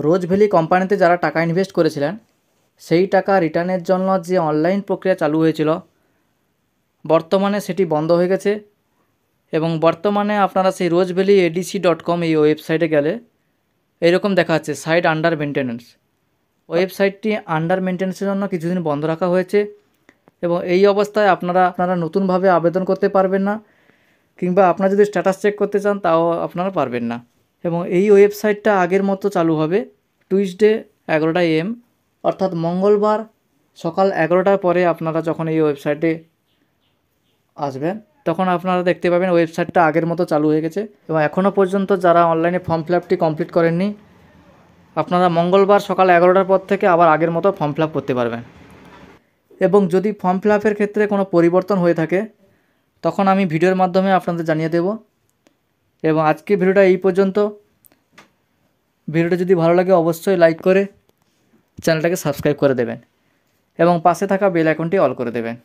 রোজ valley কোম্পানিতে যারা টাকা ইনভেস্ট করেছিলেন সেই টাকা রিটার্নের জন্য যে অনলাইন প্রক্রিয়া চালু হয়েছিল বর্তমানে সেটি বন্ধ হয়ে গেছে এবং বর্তমানে আপনারা সেই rozevalleyadc.com এই ওয়েবসাইটে গেলে এরকম দেখা যাচ্ছে সাইট আন্ডার মেনটেন্যান্স। ওয়েবসাইটটি আন্ডার মেনটেন্যান্সের জন্য কিছুদিন বন্ধ রাখা হয়েছে এবং এই অবস্থায় আপনারা নতুনভাবে আবেদন করতে পারবেন না, কিংবা আপনারা যদি স্ট্যাটাস চেক করতে চান তাও আপনারা পারবেন না। এবং এই ওয়েবসাইটটা আগের মতো চালু হবে টুইসডে 11টা AM, অর্থাৎ মঙ্গলবার সকাল 11টার পরে আপনারা যখন এই ওয়েবসাইটে আসবেন তখন আপনারা দেখতে পাবেন ওয়েবসাইটটা আগের মতো চালু হয়ে গেছে। এবং এখনও পর্যন্ত যারা অনলাইনে ফর্ম ফিল আপটি কমপ্লিট করেননি আপনারা মঙ্গলবার সকাল 11টার পর থেকে আবার আগের মতো ফর্ম ফিল আপ করতে পারবেন। এবং যদি ফর্ম ফিল আপের ক্ষেত্রে কোনো পরিবর্তন হয়ে থাকে তখন আমি ভিডিওর মাধ্যমে আপনাদের জানিয়ে দেব। এবং আজকে ভিডিওটা এই পর্যন্ত। ভিডিওটা যদি ভালো লাগে অবশ্যই লাইক করে চ্যানেলটাকে সাবস্ক্রাইব করে দেবেন এবং পাশে থাকা বেল আইকনটি অল করে দেবেন।